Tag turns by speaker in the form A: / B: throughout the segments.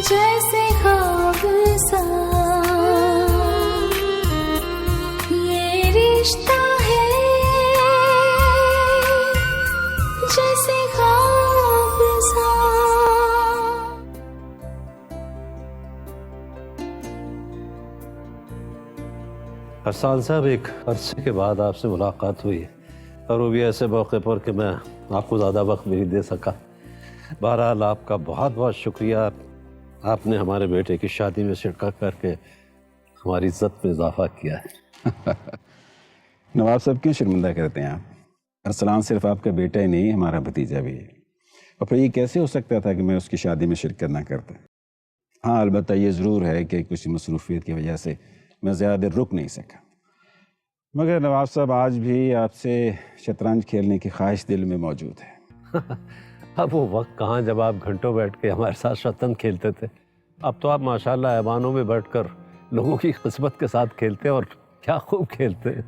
A: जैसे ख्वाब सा ये रिश्ता है, जैसे ख्वाब सा।
B: अरसान साहब, एक अरसे के बाद आपसे मुलाकात हुई और वो भी ऐसे मौके पर कि मैं आपको ज़्यादा वक्त नहीं दे सका। बहरहाल आपका बहुत बहुत शुक्रिया, आपने हमारे बेटे की शादी में शिरकत करके हमारी इज्जत में इजाफा किया है।
C: नवाब साहब क्यों शर्मिंदा करते हैं आप? अरसलान सिर्फ आपका बेटा ही नहीं, हमारा भतीजा भी है। और फिर ये कैसे हो सकता था कि मैं उसकी शादी में शिरकत ना करता? हाँ, अलबत्ता ये ज़रूर है कि कुछ मसरूफियत की वजह से मैं ज़्यादा देर रुक नहीं सका। मगर नवाब साहब, आज भी आपसे शतरंज खेलने की ख्वाहिश दिल में मौजूद है।
B: अब वो वक्त कहाँ जब आप घंटों बैठ के हमारे साथ शतरंज खेलते थे। अब तो आप माशाल्लाह ऐवानों में बैठकर लोगों की किस्मत के साथ खेलते हैं और क्या खूब खेलते हैं।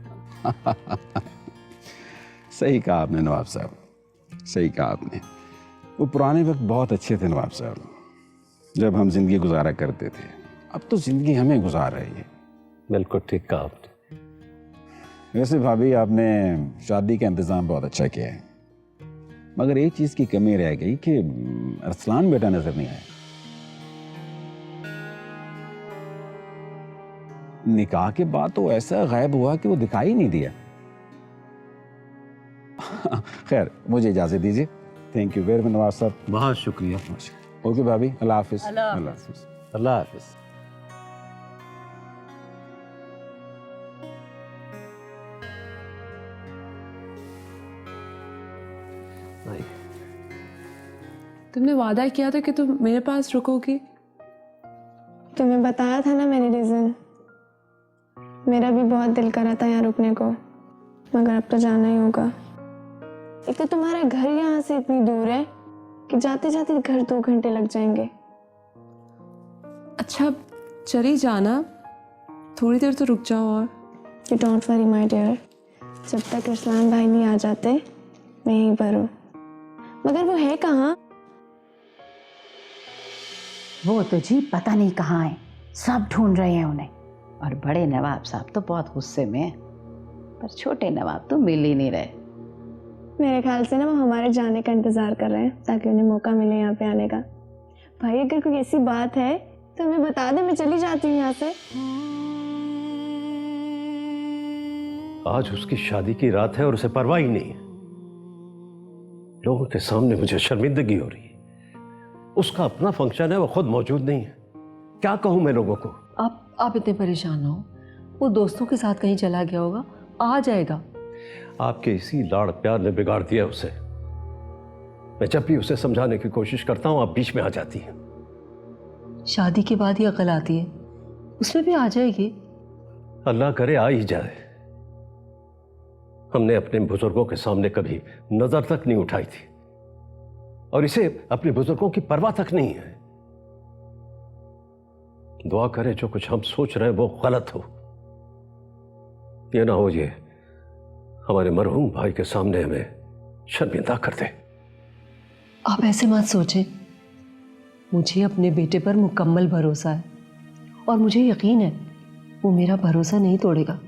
C: सही कहा आपने नवाब साहब, सही कहा आपने। वो पुराने वक्त बहुत अच्छे थे नवाब साहब, जब हम जिंदगी गुजारा करते थे। अब तो जिंदगी हमें गुजार रही है। बिल्कुल ठीक कहा आपने। वैसे भाभी, आपने शादी का इंतज़ाम बहुत अच्छा किया है, मगर एक चीज़ की कमी रह गई कि अरसलान बेटा नजर नहीं आया। निकाह के बाद तो ऐसा गायब हुआ कि वो दिखाई नहीं दिया। खैर, मुझे इजाज़त दीजिए। Thank you very much Nawaz साहब।
B: बहुत शुक्रिया।
C: ओके भाभी, अल्लाह हाफिज़।
B: अल्लाह हाफिज़। अल्लाह हाफिज़।
D: तुमने वादा किया था कि तुम मेरे पास रुकोगी।
E: तुम्हें बताया था ना मैंने रीज़न। मेरा भी बहुत दिल करा था यहाँ रुकने को, मगर अब तो जाना ही होगा। एक तो तुम्हारा घर यहाँ से इतनी दूर है कि जाते जाते घर 2 घंटे लग जाएंगे।
D: अच्छा, चली जाना, थोड़ी देर तो रुक जाओ। और
E: you don't worry my dear, जब तक अरसलान भाई नहीं आ जाते मैं यहीं पर हूँ। मगर वो है कहाँ?
F: वो तो जी पता नहीं कहाँ है, सब ढूंढ रहे हैं उन्हें। और बड़े नवाब साहब तो बहुत गुस्से में हैं, पर छोटे नवाब तो मिल ही नहीं रहे।
E: मेरे ख्याल से ना वो हमारे जाने का इंतजार कर रहे हैं ताकि उन्हें मौका मिले यहाँ पे आने का। भाई, अगर कोई ऐसी बात है तो हमें बता दे, मैं चली जाती हूँ यहाँ से।
B: आज उसकी शादी की रात है और उसे परवाह ही नहीं है। लोगों के सामने मुझे शर्मिंदगी हो रही है। उसका अपना फंक्शन है, वो खुद मौजूद नहीं है। क्या कहूं मैं लोगों को?
G: आप इतने परेशान ना हो, वो दोस्तों के साथ कहीं चला गया होगा, आ जाएगा।
B: आपके इसी लाड़ प्यार ने बिगाड़ दिया उसे। मैं जब भी उसे समझाने की कोशिश करता हूं, आप बीच में आ जाती हैं।
G: शादी के बाद ही अकल आती है, उसमें भी आ जाएगी।
B: अल्लाह करे आ ही जाए। हमने अपने बुजुर्गों के सामने कभी नजर तक नहीं उठाई थी और इसे अपने बुजुर्गों की परवाह तक नहीं है। दुआ करे जो कुछ हम सोच रहे हैं वो गलत हो। ये ना हो ये हमारे मरहूम भाई के सामने हमें शर्मिंदा कर दे।
G: आप ऐसे मत सोचें, मुझे अपने बेटे पर मुकम्मल भरोसा है और मुझे यकीन है वो मेरा भरोसा नहीं तोड़ेगा।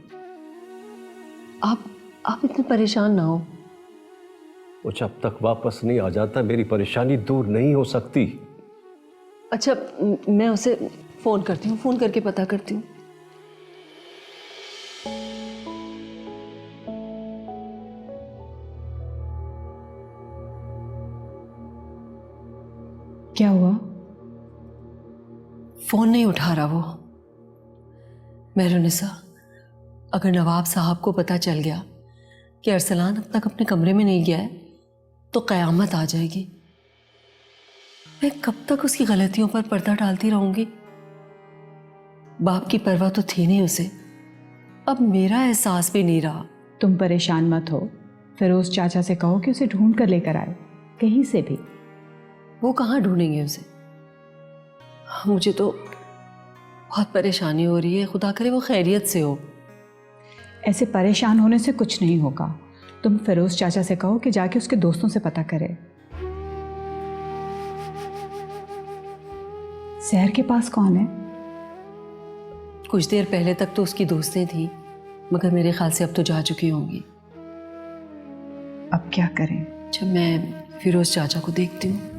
G: आप इतने परेशान ना हो।
B: वो जब तक वापस नहीं आ जाता मेरी परेशानी दूर नहीं हो सकती।
G: अच्छा, मैं उसे फोन करती हूँ, फोन करके पता करती हूँ।
D: क्या हुआ?
G: फोन नहीं उठा रहा वो। मेहरुनिसा, अगर नवाब साहब को पता चल गया कि अरसलान अब तक अपने कमरे में नहीं गया है तो कयामत आ जाएगी। मैं कब तक उसकी गलतियों पर पर्दा डालती रहूंगी? बाप की परवाह तो थी नहीं उसे, अब मेरा एहसास भी नहीं रहा।
H: तुम परेशान मत हो, फिरोज चाचा से कहो कि उसे ढूंढ कर लेकर आए, कहीं से भी।
G: वो कहाँ ढूंढेंगे उसे? मुझे तो बहुत परेशानी हो रही है, खुदा करे वो खैरियत से हो।
H: ऐसे परेशान होने से कुछ नहीं होगा। तुम फिरोज चाचा से कहो कि जाके उसके दोस्तों से पता करे। सहर के पास कौन है?
G: कुछ देर पहले तक तो उसकी दोस्तें थी, मगर मेरे ख्याल से अब तो जा चुकी होंगी।
H: अब क्या करें?
G: अच्छा, मैं फिरोज चाचा को देखती हूँ।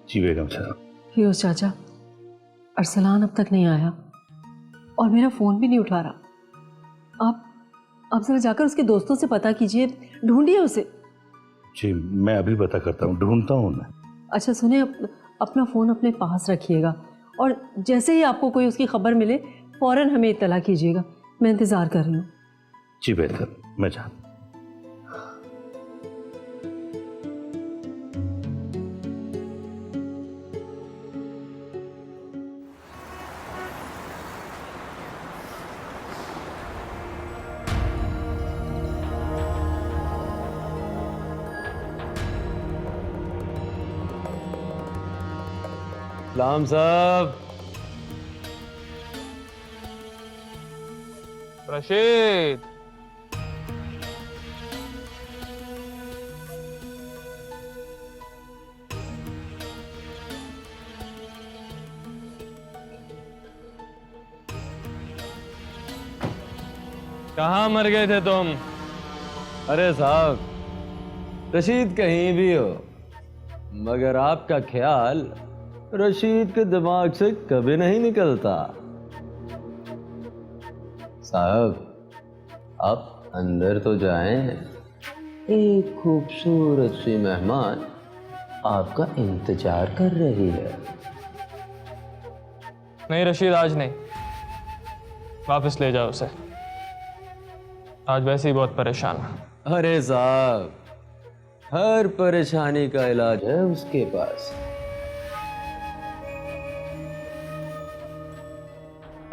I: जी बेगम साहब।
G: फिरोज चाचा, अरसलान अब तक नहीं आया और मेरा फ़ोन भी नहीं उठा रहा। आप जरा जाकर उसके दोस्तों से पता कीजिए, ढूंढिए उसे।
I: जी मैं अभी पता करता हूँ, ढूंढता हूँ मैं।
G: अच्छा सुने, अपना फ़ोन अपने पास रखिएगा और जैसे ही आपको कोई उसकी खबर मिले फ़ौरन हमें इत्तला कीजिएगा। मैं इंतज़ार कर रही हूँ।
I: जी बेहतर, मैं जा।
B: सलाम साहब।
J: रशीद,
B: कहाँ मर गए थे तुम? अरे साहब, रशीद कहीं भी हो, मगर आपका ख्याल रशीद के दिमाग से कभी नहीं निकलता। साहब, आप अंदर तो जाएं, एक खूबसूरत सी मेहमान आपका इंतजार कर रही है।
J: नहीं रशीद, आज नहीं, वापस ले जाओ उसे। आज वैसे ही बहुत परेशान है।
B: अरे साहब, हर परेशानी का इलाज है उसके पास।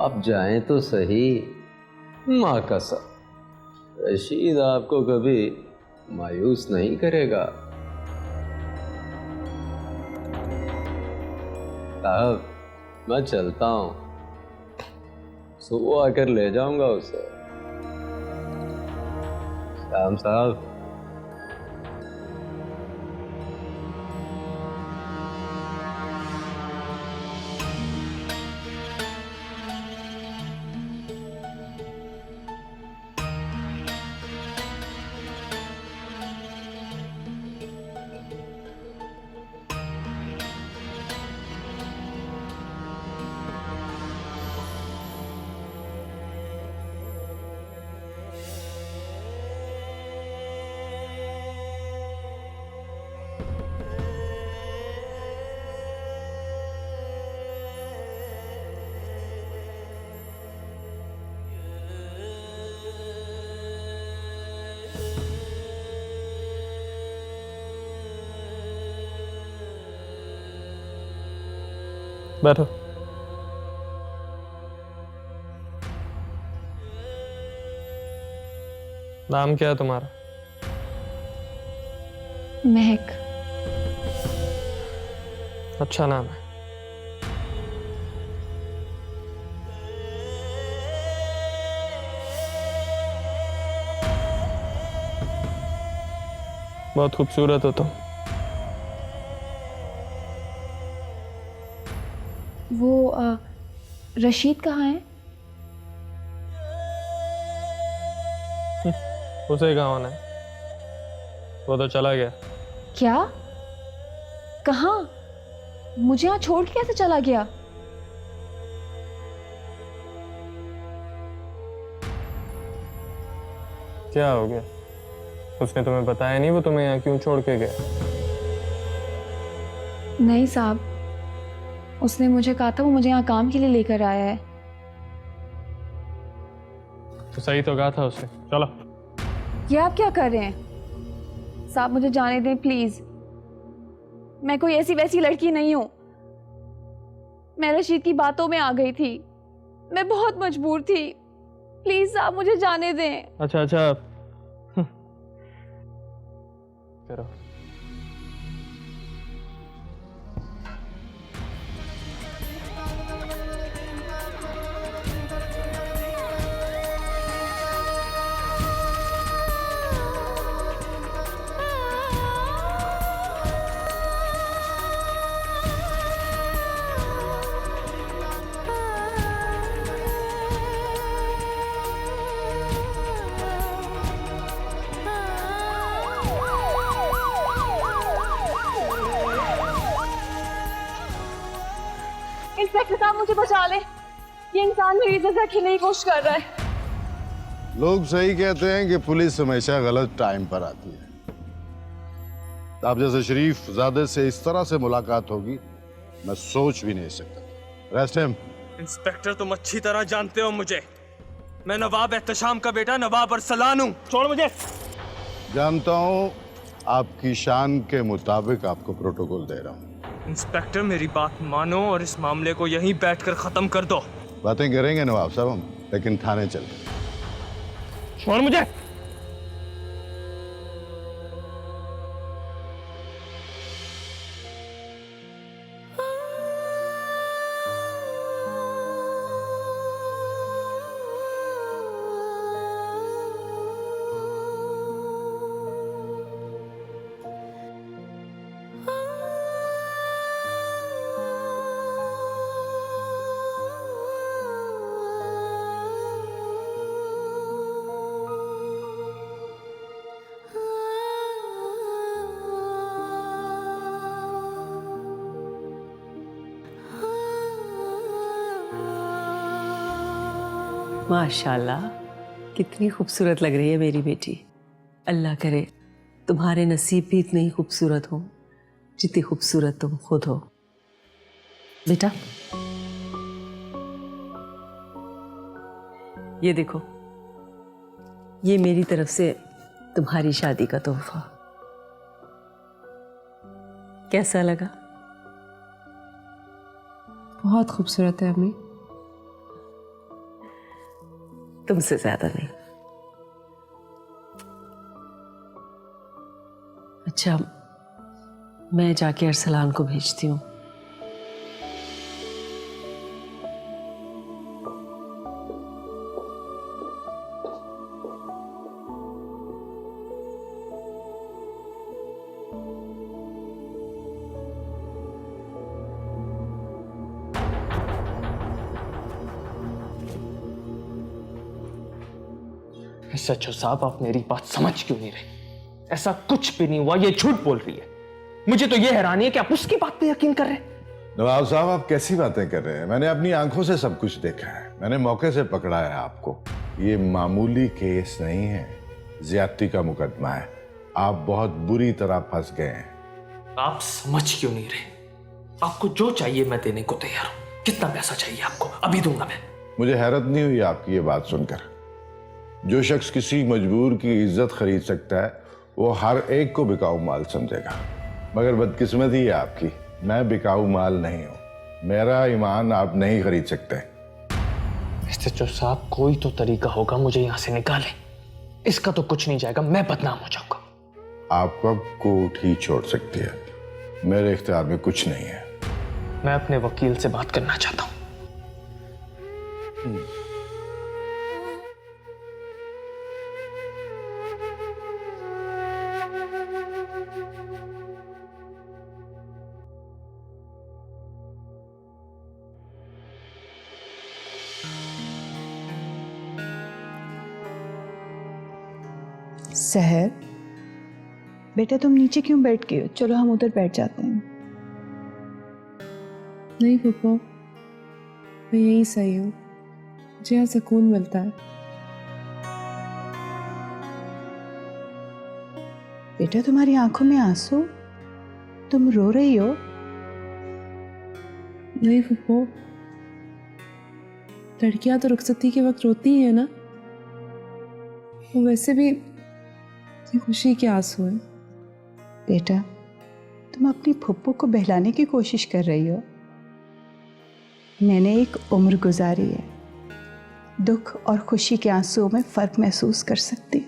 B: अब जाएं तो सही। माँ कसम, रशीद आपको कभी मायूस नहीं करेगा। साहब, मैं चलता हूँ, सुबह आकर ले जाऊंगा उसे। श्याम साहब।
J: बैठो। नाम क्या है तुम्हारा?
E: महक।
J: अच्छा नाम है। बहुत खूबसूरत हो तुम।
E: वो रशीद कहाँ है?
J: उसे कहाँ होना है? वो तो चला गया।
E: क्या? कहाँ? मुझे यहाँ छोड़ के कैसे चला गया?
J: क्या हो गया? उसने तुम्हें बताया नहीं वो तुम्हें यहाँ क्यों छोड़ के गया?
E: नहीं साहब, उसने मुझे कहा था वो मुझे यहाँ काम के लिए लेकर आया है।
J: तो सही तो कहा था उसने। चलो।
E: ये आप क्या कर रहे हैं साहब? मुझे जाने दें प्लीज। मैं कोई ऐसी वैसी लड़की नहीं हूं। मैं रशीद की बातों में आ गई थी, मैं बहुत मजबूर थी। प्लीज साहब मुझे जाने दें।
J: अच्छा अच्छा करो।
E: इंस्पेक्टर साहब मुझे बचा ले, ये इंसान मेरी इज्जत छीनने की कोशिश कर रहा है।
K: लोग सही कहते हैं कि पुलिस हमेशा गलत टाइम पर आती है। आप जैसे शरीफ ज़ादे से इस तरह से मुलाकात होगी मैं सोच भी नहीं सकता। Rest him.
J: इंस्पेक्टर तुम अच्छी तरह जानते हो मुझे। मैं नवाब एहतशाम का बेटा नवाब अरसलान हूँ। छोड़ मुझे।
K: जानता हूँ, आपकी शान के मुताबिक आपको प्रोटोकॉल दे रहा हूँ।
J: इंस्पेक्टर मेरी बात मानो और इस मामले को यहीं बैठकर खत्म कर दो।
K: बातें करेंगे नवाब साहब हम, लेकिन थाने चल।
J: छोड़ मुझे।
G: माशाल्लाह, कितनी खूबसूरत लग रही है मेरी बेटी। अल्लाह करे तुम्हारे नसीब भी इतने ही खूबसूरत हो जितनी खूबसूरत तुम खुद हो। बेटा ये देखो, ये मेरी तरफ से तुम्हारी शादी का तोहफा। कैसा लगा?
D: बहुत खूबसूरत है अम्मी।
G: तुमसे ज्यादा नहीं। अच्छा, मैं जाके अरसलान को भेजती हूँ।
J: सचो साहब, आप मेरी बात समझ क्यों नहीं रहे? ऐसा कुछ भी नहीं हुआ, ये झूठ बोल रही है। मुझे तो ये हैरानी है कि आप उसकी बात पे यकीन कर रहे हैं।
K: नवाब साहब आप कैसी बातें कर रहे हैं? मैंने अपनी आंखों से सब कुछ देखा है। मैंने मौके से पकड़ा है आपको। ये मामूली केस नहीं है, ज्यादती का मुकदमा है। आप बहुत बुरी तरह फंस गए हैं।
J: आप समझ क्यों नहीं रहे? आपको जो चाहिए मैं देने को तैयार हूं। कितना पैसा चाहिए आपको? अभी दूंगा मैं।
K: मुझे हैरत नहीं हुई आपकी ये बात सुनकर। जो शख्स किसी मजबूर की इज्जत खरीद सकता है वो हर एक को बिकाऊ माल समझेगा, मगर बदकिस्मती है आपकी, मैं बिकाऊ माल नहीं हूं। मेरा ईमान आप नहीं खरीद सकते।
J: सचो साहब, कोई तो तरीका होगा मुझे यहां से निकाले। इसका तो कुछ नहीं जाएगा, मैं बदनाम हो जाऊंगा।
K: आपको कोर्ट ही छोड़ सकती है, मेरे इख्तियार में कुछ नहीं है।
J: मैं अपने वकील से बात करना चाहता हूं।
H: सहर, बेटा तुम नीचे क्यों बैठ गए हो? चलो हम उधर बैठ जाते हैं।
D: नहीं फूफो, मैं यहीं सही हूँ। मुझे यहाँ सुकून मिलता है।
H: बेटा तुम्हारी आंखों में आंसू, तुम रो रही हो?
D: नहीं फूफो, लड़कियां तो रुखसती के वक्त रोती ही है ना। वो वैसे भी ये खुशी के आंसू हैं।
F: बेटा, तुम अपनी फुप्पो को बहलाने की कोशिश कर रही हो। मैंने एक उम्र गुजारी है, दुख और खुशी के आंसुओं में फर्क महसूस कर सकती।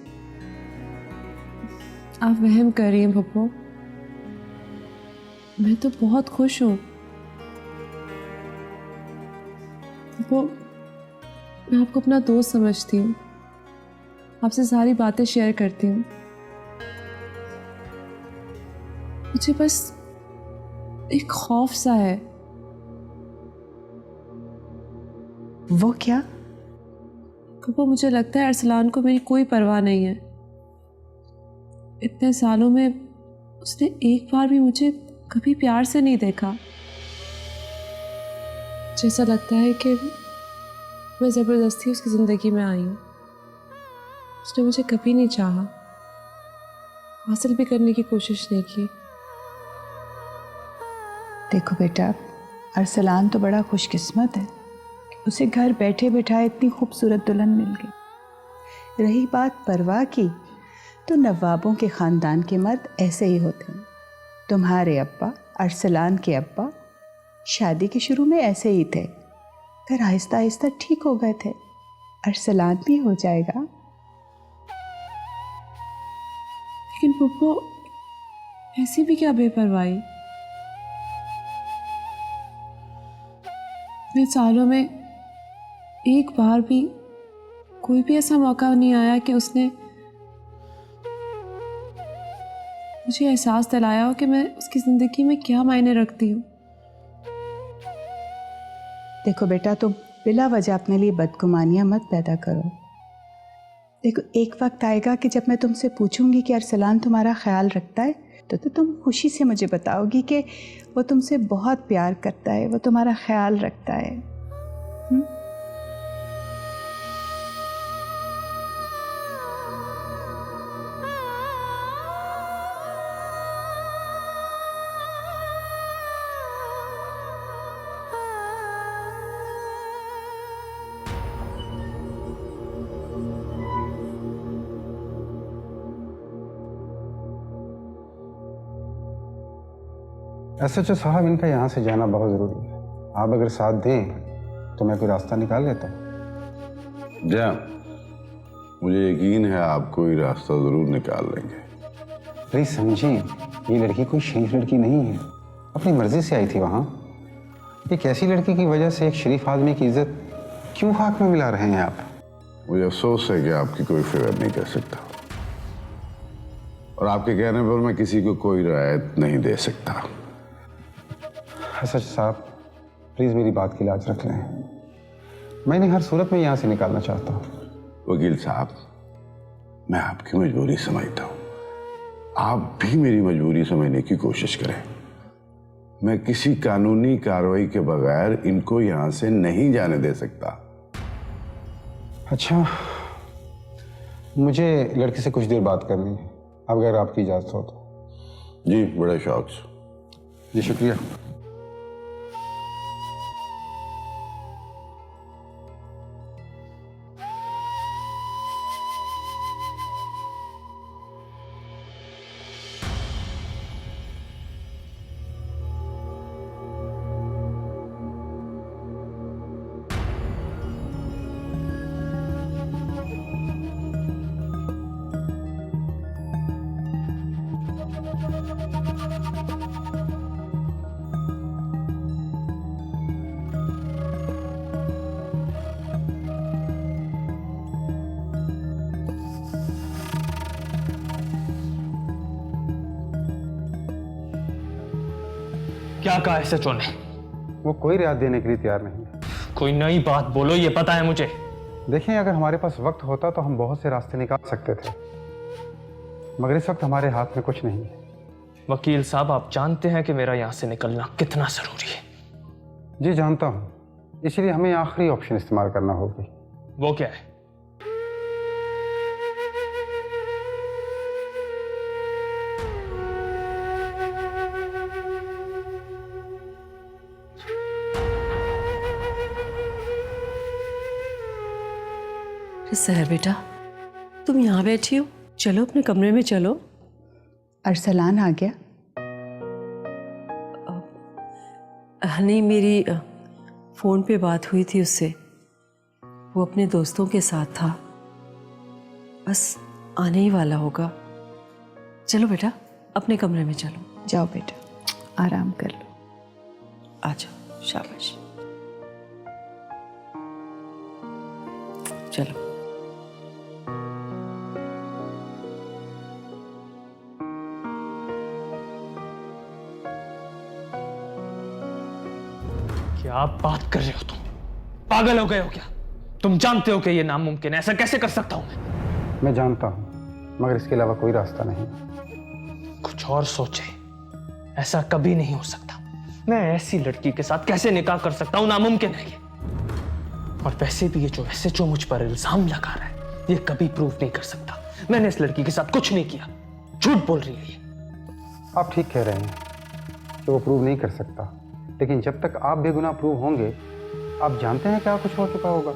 D: आप वहम कर रही हैं पप्पू। मैं तो बहुत खुश हूँ। पप्पू, मैं आपको अपना दोस्त समझती हूँ, आपसे सारी बातें शेयर करती हूँ। मुझे बस एक खौफ सा है।
F: वो क्या?
D: पप्पू, मुझे लगता है अरसलान को मेरी कोई परवाह नहीं है। इतने सालों में उसने एक बार भी मुझे कभी प्यार से नहीं देखा। जैसा लगता है कि मैं ज़बरदस्ती उसकी ज़िंदगी में आई हूँ। उसने मुझे कभी नहीं चाहा, हासिल भी करने की कोशिश नहीं की।
F: देखो बेटा, अरसलान तो बड़ा खुशकिस्मत है, उसे घर बैठे बैठाए इतनी खूबसूरत दुल्हन मिल गई। रही बात परवाह की, तो नवाबों के ख़ानदान के मर्द ऐसे ही होते हैं। तुम्हारे अब्बा, अरसलान के अब्बा शादी के शुरू में ऐसे ही थे, फिर आहिस्ता आहिस्ता ठीक हो गए थे। अरसलान भी हो जाएगा।
D: लेकिन पप्पू, ऐसी भी क्या बेपरवाही। इतने सालों में एक बार भी कोई भी ऐसा मौका नहीं आया कि उसने मुझे एहसास दिलाया हो कि मैं उसकी ज़िंदगी में क्या मायने रखती हूँ।
F: देखो बेटा, तुम बिला वजह अपने लिए बदगुमानियाँ मत पैदा करो। देखो, एक वक्त आएगा कि जब मैं तुमसे पूछूंगी कि अरसलान तुम्हारा ख्याल रखता है, तो तुम खुशी से मुझे बताओगी कि वो तुमसे बहुत प्यार करता है, वो तुम्हारा ख्याल रखता है।
C: SHO साहब, इनका यहाँ से जाना बहुत ज़रूरी है। आप अगर साथ दें तो मैं कोई रास्ता निकाल लेता हूँ।
K: जा, मुझे यकीन है आप कोई रास्ता ज़रूर निकाल लेंगे।
C: प्लीज़ समझिए, ये लड़की कोई शरीफ लड़की नहीं है, अपनी मर्जी से आई थी वहाँ। एक ऐसी लड़की की वजह से एक शरीफ आदमी की इज्जत क्यों खाक में मिला रहे हैं आप?
K: मुझे अफसोस है कि आपकी कोई फेवर नहीं कर सकता, और आपके कहने पर मैं किसी को कोई रियायत नहीं दे सकता।
C: SHO साहब, प्लीज़ मेरी बात की लाज रख लें। मैं इन्हें हर सूरत में यहाँ से निकालना चाहता हूँ।
K: वकील साहब, मैं आपकी मजबूरी समझता हूँ, आप भी मेरी मजबूरी समझने की कोशिश करें। मैं किसी कानूनी कार्रवाई के बगैर इनको यहाँ से नहीं जाने दे सकता।
C: अच्छा, मुझे लड़की से कुछ देर बात करनी है, अगर आपकी इजाज़त हो तो।
K: जी, बड़े शौक से।
C: जी, शुक्रिया।
J: क्या कहा SHO ने?
C: वो कोई रियायत देने के लिए तैयार नहीं है।
J: कोई नई बात बोलो, ये पता है मुझे।
C: देखिए, अगर हमारे पास वक्त होता तो हम बहुत से रास्ते निकाल सकते थे, मगर इस वक्त हमारे हाथ में कुछ नहीं है।
J: वकील साहब, आप जानते हैं कि मेरा यहाँ से निकलना कितना जरूरी है।
C: जी जानता हूँ, इसलिए हमें आखिरी ऑप्शन इस्तेमाल करना होगी।
J: वो क्या है?
G: सहर बेटा, तुम यहाँ बैठी हो, चलो अपने कमरे में चलो।
F: अरसलान आ गया?
G: नहीं, मेरी फ़ोन पे बात हुई थी उससे, वो अपने दोस्तों के साथ था, बस आने ही वाला होगा। चलो बेटा अपने कमरे में चलो।
F: जाओ बेटा, आराम कर लो।
G: आ जाओ, शाबाश। चलो।
J: क्या बात कर रहे हो तुम? पागल हो गए हो क्या? तुम जानते हो कि ये नामुमकिन है, ऐसा कैसे कर सकता हूं
L: मैं जानता हूं, मगर इसके अलावा कोई रास्ता नहीं।
J: कुछ और सोचे, ऐसा कभी नहीं हो सकता। मैं ऐसी लड़की के साथ कैसे निकाह कर सकता हूं? नामुमकिन है ये। और वैसे भी ये जो मुझ पर इल्जाम लगा रहा है, ये कभी प्रूव नहीं कर सकता। मैंने इस लड़की के साथ कुछ नहीं किया, झूठ बोल रही है ये।
L: आप ठीक कह रहे हैं कि वो प्रूव नहीं कर सकता, लेकिन जब तक आप बेगुनाह प्रूव होंगे, आप जानते हैं क्या कुछ हो चुका होगा।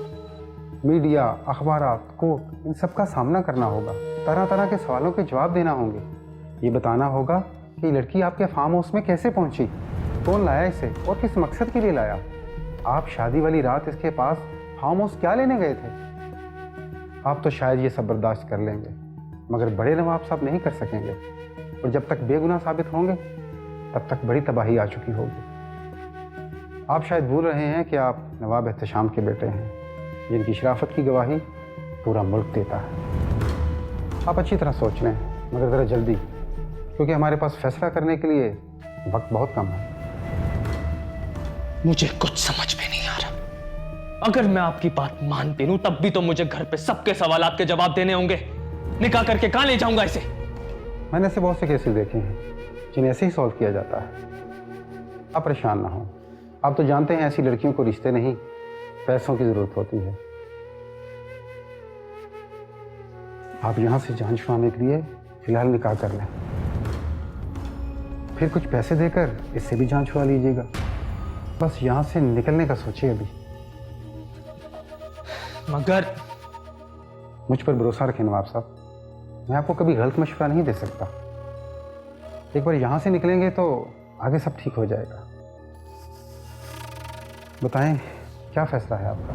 L: मीडिया, अखबारात, कोर्ट, इन सब का सामना करना होगा, तरह तरह के सवालों के जवाब देना होंगे। ये बताना होगा कि लड़की आपके फार्म हाउस में कैसे पहुंची, कौन लाया इसे और किस मकसद के लिए लाया। आप शादी वाली रात इसके पास फार्म हाउस क्या लेने गए थे? आप तो शायद ये सब बर्दाश्त कर लेंगे, मगर बड़े नवाब साहब नहीं कर सकेंगे। और जब तक बेगुनाह साबित होंगे, तब तक बड़ी तबाही आ चुकी होगी। आप शायद भूल रहे हैं कि आप नवाब एहतशाम के बेटे हैं, जिनकी शराफत की गवाही पूरा मुल्क देता है। आप अच्छी तरह सोच लें, मगर ज़रा जल्दी, क्योंकि हमारे पास फैसला करने के लिए वक्त बहुत कम है।
J: मुझे कुछ समझ में नहीं आ रहा। अगर मैं आपकी बात मान भी लूं, तब भी तो मुझे घर पे सबके सवालात के जवाब देने होंगे। निकाह करके कहां ले जाऊंगा इसे?
L: मैंने ऐसे बहुत से केसेस देखे हैं जिन्हें ऐसे ही सॉल्व किया जाता है। आप परेशान ना हो, आप तो जानते हैं ऐसी लड़कियों को रिश्ते नहीं, पैसों की जरूरत होती है। आप यहां से जान छुड़ाने के लिए फिलहाल निकाह कर लें, फिर कुछ पैसे देकर इससे भी जान छुड़ा लीजिएगा। बस यहां से निकलने का सोचिए अभी।
J: मगर
L: मुझ पर भरोसा रखें नवाब साहब, मैं आपको कभी गलत मशवरा नहीं दे सकता। एक बार यहां से निकलेंगे तो आगे सब ठीक हो जाएगा। बताएं क्या फैसला है आपका?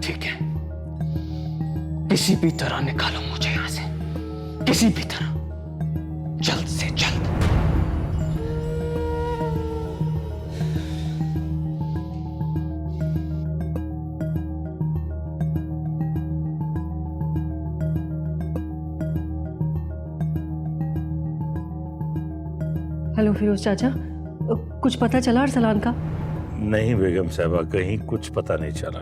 J: ठीक है, किसी भी तरह निकालो मुझे यहां से, किसी भी तरह, जल्द से जल्द।
G: हेलो फिरोज चाचा, कुछ पता चला अरसलान का?
I: नहीं बेगम साहबा, कहीं कुछ पता नहीं चला।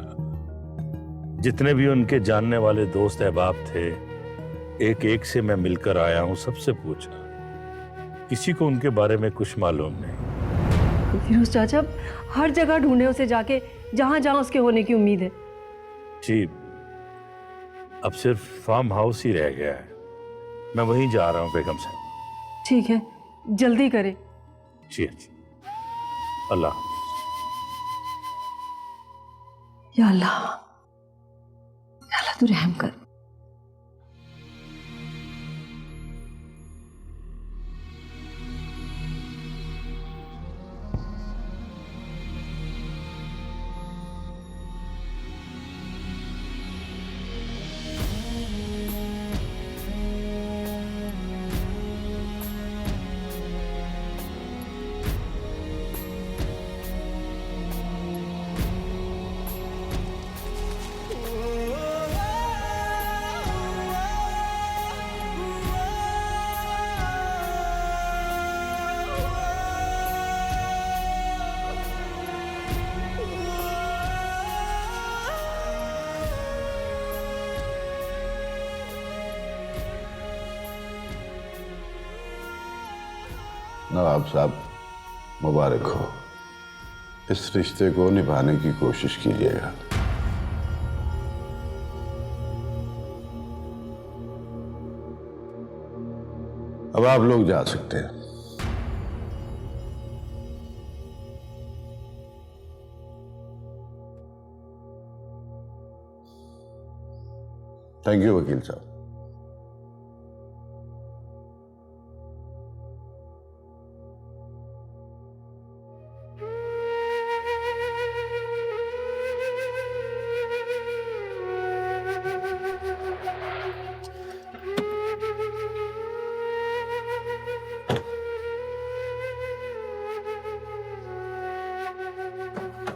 I: जितने भी उनके जानने वाले दोस्त अहबाब थे, एक एक से मैं मिलकर आया हूं, सबसे पूछा, किसी को उनके बारे में कुछ मालूम नहीं।
G: फिरोज चाचा, हर जगह ढूंढे उसे जाके, जहां जहां उसके होने की उम्मीद है।
I: जी, अब सिर्फ फार्म हाउस ही रह गया है, मैं वहीं जा रहा हूं बेगम साहब।
G: ठीक है, जल्दी करें।
I: जी अल्लाह।
G: या अल्लाह, या अल्लाह तू रहम कर।
K: नवाब साहब, मुबारक हो। इस रिश्ते को निभाने की कोशिश कीजिएगा। अब आप लोग जा सकते हैं। थैंक यू वकील साहब।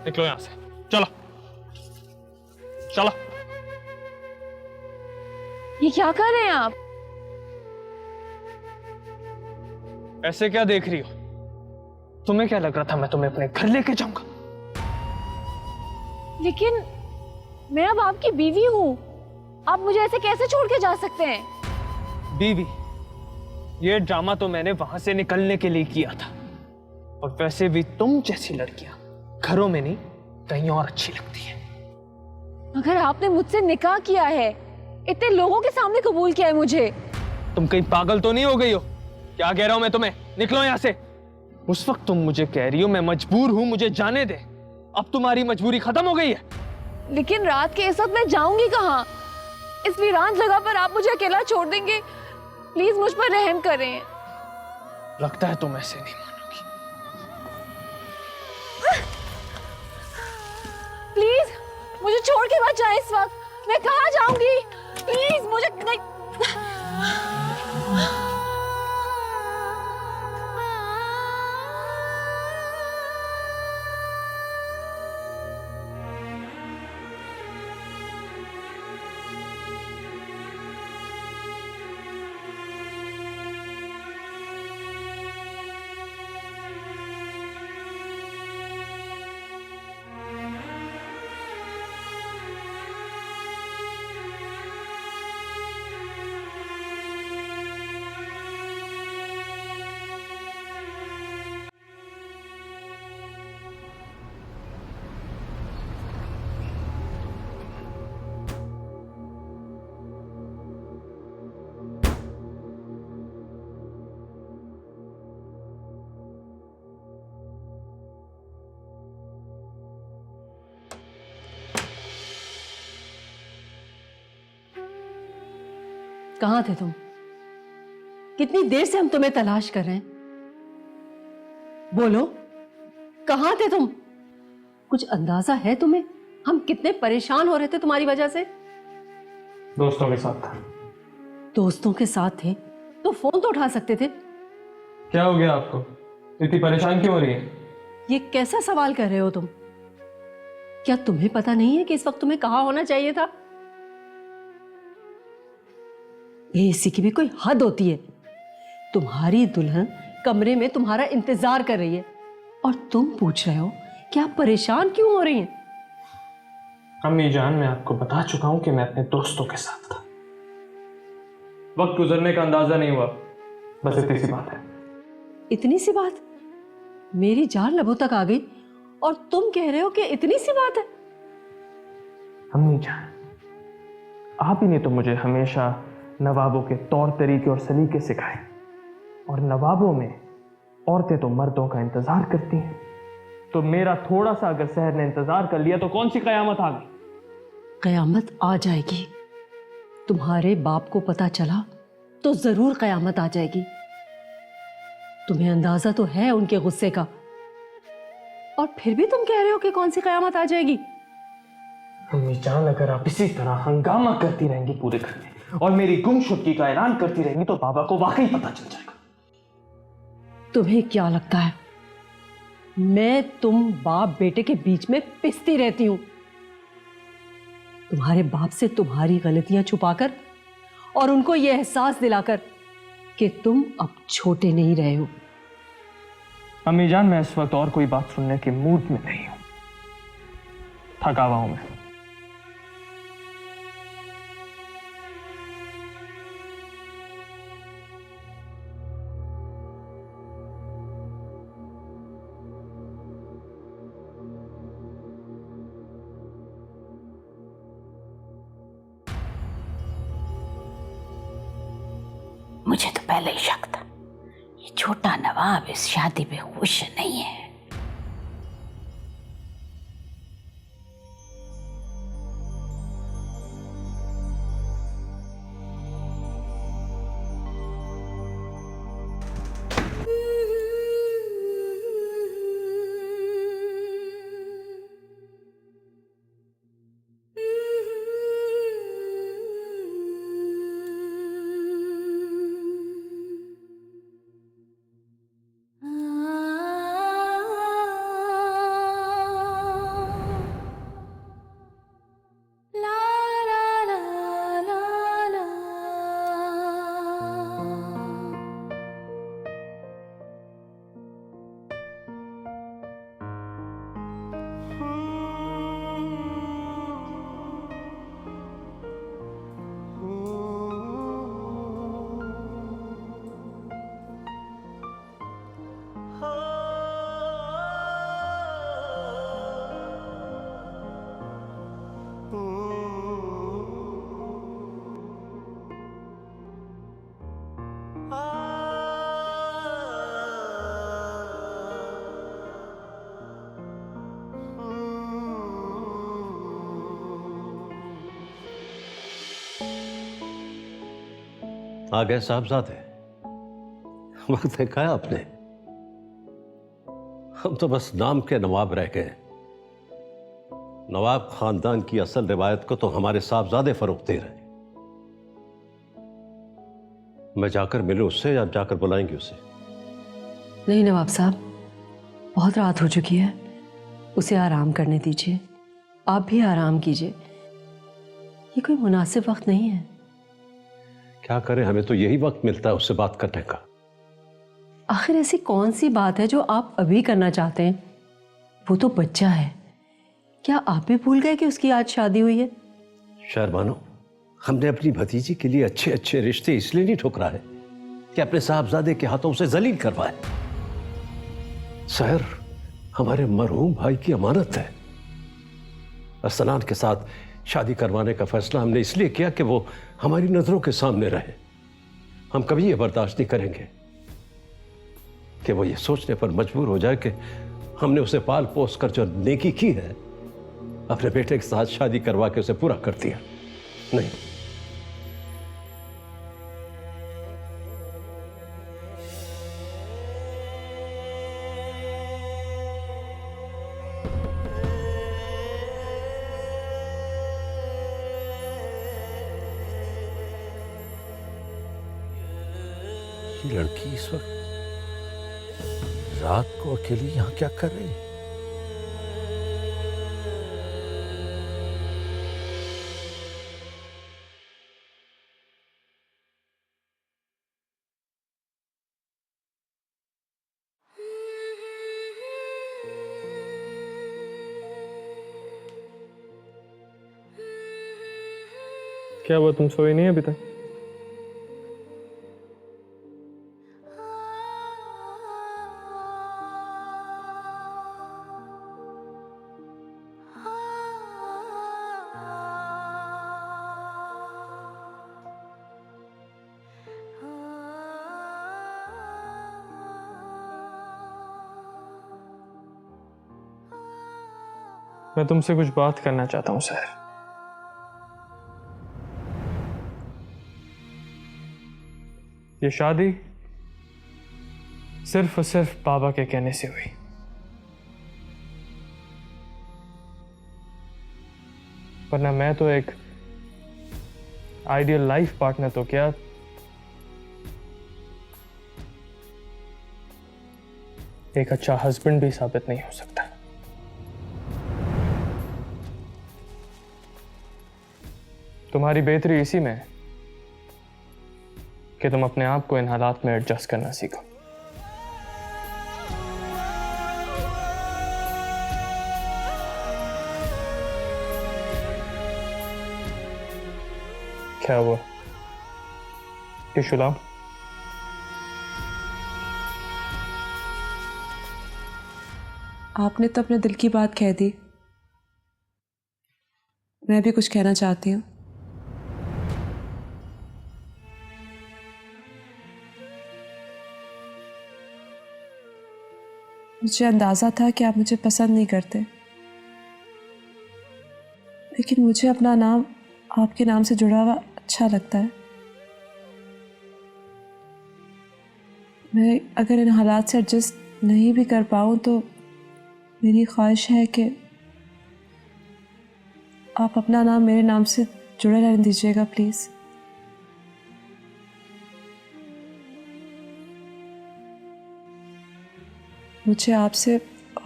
J: निकलो यहां से, चलो चलो।
D: ये क्या कर रहे हैं आप?
J: ऐसे क्या देख रही हो? तुम्हें क्या लग रहा था मैं तुम्हें अपने घर लेके जाऊंगा?
D: लेकिन मैं अब आपकी बीवी हूँ, आप मुझे ऐसे कैसे छोड़ के जा सकते हैं?
J: बीवी? ये ड्रामा तो मैंने वहां से निकलने के लिए किया था। और वैसे भी तुम जैसी लड़कियां घरों में नहीं कहीं और अच्छी लगती है।
D: अगर आपने मुझसे निकाह किया है, इतने लोगों के सामने कबूल किया है मुझे।
J: तुम कहीं पागल तो नहीं हो गई हो? क्या कह रहा हूं मैं तुम्हें? निकलो यहां से। उस वक्त तुम मुझे कह रही हो मैं मजबूर हूं, मुझे जाने दे। अब तुम्हारी मजबूरी खत्म हो गई है।
D: लेकिन रात के इस वक्त मैं जाऊंगी कहाँ? इस वीरान जगह पर आप मुझे अकेला छोड़ देंगे? प्लीज मुझ पर रहम करें।
J: लगता है तुम ऐसे नहीं मानोगी।
D: प्लीज मुझे छोड़ के मत जाए इस वक्त। मैं कहाँ जाऊंगी? प्लीज मुझे नहीं।
G: कहाँ थे तुम? कितनी देर से हम तुम्हें तलाश कर रहे हैं। बोलो, कहाँ थे तुम? कुछ अंदाजा है तुम्हें हम कितने परेशान हो रहे थे तुम्हारी वजह से?
J: दोस्तों के साथ था।
G: दोस्तों के साथ थे तो फोन तो उठा सकते थे।
J: क्या हो गया आपको? इतनी परेशान क्यों हो रही है?
G: ये कैसा सवाल कर रहे हो तुम? क्या तुम्हें पता नहीं है कि इस वक्त तुम्हें कहाँ होना चाहिए था? ये इसी की भी कोई हद होती है। तुम्हारी दुल्हन कमरे में तुम्हारा इंतजार कर रही है और तुम पूछ रहे हो कि आप परेशान क्यों हो रही हैं?
J: अम्मी जान, मैं आपको बता चुका हूं कि मैं अपने दोस्तों के साथ था। वक्त गुजरने का अंदाजा नहीं हुआ, बस इतनी सी बात है।
G: इतनी सी बात? मेरी जान लबों तक आ गई और तुम कह रहे हो कि इतनी सी बात है?
J: अम्मी जान, आप ही ने तो मुझे हमेशा नवाबों के तौर तरीके और सलीके सिखाए, और नवाबों में औरतें तो मर्दों का इंतजार करती हैं। तो मेरा थोड़ा सा अगर शहर ने इंतजार कर लिया तो कौन सी कयामत आ गई?
G: कयामत आ जाएगी। तुम्हारे बाप को पता चला तो जरूर कयामत आ जाएगी। तुम्हें अंदाजा तो है उनके गुस्से का, और फिर भी तुम कह रहे हो कि कौन सी कयामत आ जाएगी?
J: अम्मी जान, अगर आप इसी तरह हंगामा करती रहेंगी पूरे घर में और मेरी गुमशुदगी का ऐलान करती रहेंगी तो बाबा को वाकई पता चल जाएगा।
G: तुम्हें क्या लगता है मैं तुम बाप बेटे के बीच में पिसती रहती हूं? तुम्हारे बाप से तुम्हारी गलतियां छुपाकर और उनको यह एहसास दिलाकर कि तुम अब छोटे नहीं रहे हो।
J: अम्मी जान, मैं इस वक्त और कोई बात सुनने के मूड में नहीं हूं। थका हुआ हूं मैं।
M: मुझे तो पहले ही शक था, ये छोटा नवाब इस शादी में खुश नहीं है।
B: आ गए साहबजादे। वक्त देखा है आपने, हम तो बस नाम के नवाब रह गए। नवाब खानदान की असल रिवायत को तो हमारे साहबजादे फरोग दे रहे। मैं जाकर मिलूं उससे या जाकर बुलाएंगे उसे?
G: नहीं नवाब साहब, बहुत रात हो चुकी है, उसे आराम करने दीजिए। आप भी आराम कीजिए, ये कोई मुनासिब वक्त नहीं है।
B: क्या करें, हमें तो यही वक्त मिलता है उससे बात करने का।
G: आखिर ऐसी कौन सी बात है जो आप अभी करना चाहते हैं? वो तो बच्चा है। क्या आप भी भूल गए कि उसकी आज शादी हुई है?
B: शहरबानो, हमने अपनी भतीजी के लिए अच्छे अच्छे रिश्ते इसलिए नहीं ठुकरा है कि अपने साहबजादे के हाथों से जलील करवाए। सहर हमारे मरहूम भाई की अमानत है। अरसलान के साथ शादी करवाने का फैसला हमने इसलिए किया कि वो हमारी नजरों के सामने रहे। हम कभी ये बर्दाश्त नहीं करेंगे कि वो ये सोचने पर मजबूर हो जाए कि हमने उसे पाल पोस कर जो नेकी की है अपने बेटे के साथ शादी करवा के उसे पूरा कर दिया। नहीं,
I: ये लड़की इस वक्त रात को अकेली यहां क्या कर रही है?
J: क्या हुआ, तुम सोई नहीं अभी तक? मैं तुमसे कुछ बात करना चाहता हूं सहर। ये शादी सिर्फ और सिर्फ बाबा के कहने से हुई। वरना मैं तो एक आइडियल लाइफ पार्टनर तो क्या, एक अच्छा हस्बैंड भी साबित नहीं हो सकता। तुम्हारी बेहतरी इसी में है कि तुम अपने आप को इन हालात में एडजस्ट करना सीखो। क्या हुआ, टिश्यू लाओ।
D: आपने तो अपने दिल की बात कह दी, मैं भी कुछ कहना चाहती हूँ। मुझे अंदाज़ा था कि आप मुझे पसंद नहीं करते, लेकिन मुझे अपना नाम आपके नाम से जुड़ा हुआ अच्छा लगता है। मैं अगर इन हालात से एडजस्ट नहीं भी कर पाऊँ तो मेरी ख्वाहिश है कि आप अपना नाम मेरे नाम से जुड़े रहने दीजिएगा प्लीज़। मुझे आपसे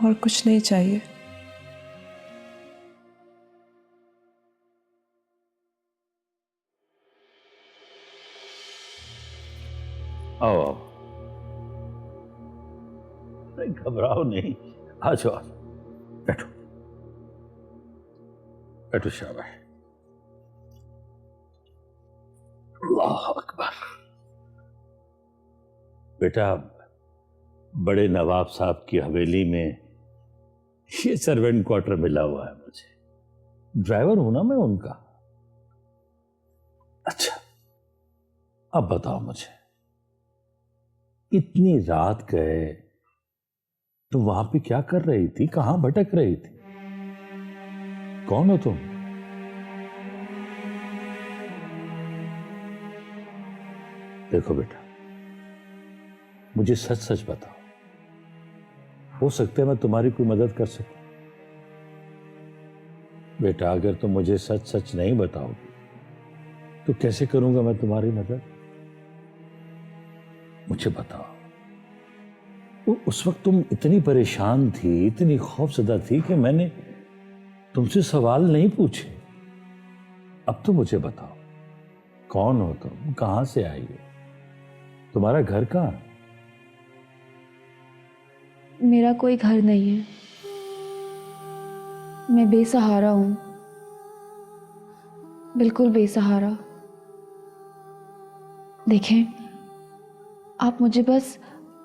D: और कुछ नहीं चाहिए।
I: आओ आओ, नहीं घबराओ नहीं, आ जाओ, बैठो बैठो, शाबाश। अल्लाह अकबर। बेटा, बड़े नवाब साहब की हवेली में ये सर्वेंट क्वार्टर मिला हुआ है मुझे। ड्राइवर हूं ना मैं उनका। अच्छा, अब बताओ मुझे, इतनी रात गए तुम वहां पे क्या कर रही थी? कहां भटक रही थी? कौन हो तुम? देखो बेटा, मुझे सच सच बताओ, हो सकता है मैं तुम्हारी कोई मदद कर सकूं। बेटा, अगर तुम मुझे सच सच नहीं बताओगी तो कैसे करूंगा मैं तुम्हारी मदद? मुझे बताओ, उस वक्त तुम इतनी परेशान थी, इतनी खौफजदा थी कि मैंने तुमसे सवाल नहीं पूछे। अब तो मुझे बताओ, कौन हो तुम, कहां से आई हो, तुम्हारा घर कहां?
E: मेरा कोई घर नहीं है, मैं बेसहारा हूं, बिल्कुल बेसहारा। देखें, आप मुझे बस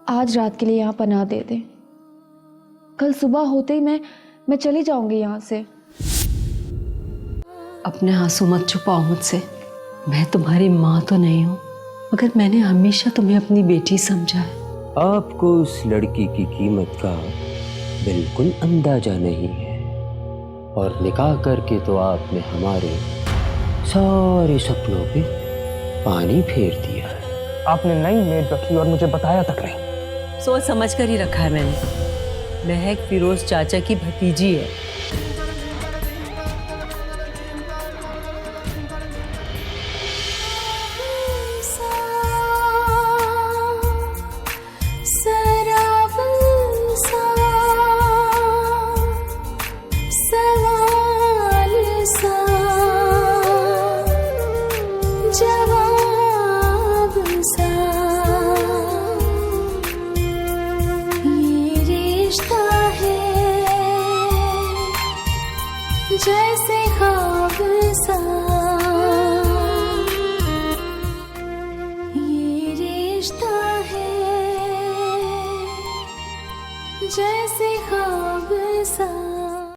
E: आज रात के लिए यहाँ पनाह दे दें। कल सुबह होते ही मैं चली जाऊंगी यहाँ से।
G: अपने आंसू मत छुपाओ मुझसे। मैं तुम्हारी माँ तो नहीं हूँ, मगर मैंने हमेशा तुम्हें अपनी बेटी समझा है।
N: आपको उस लड़की की कीमत का बिल्कुल अंदाजा नहीं है, और निकाह करके तो आपने हमारे सारे सपनों पे पानी फेर दिया है।
J: आपने नई मेड रखी और मुझे बताया तक नहीं।
G: सोच समझ कर ही रखा है मैंने। महक फिरोज चाचा की भतीजी है।
A: जैसे ख्वाब सा ये रिश्ता है, जैसे ख्वाब सा।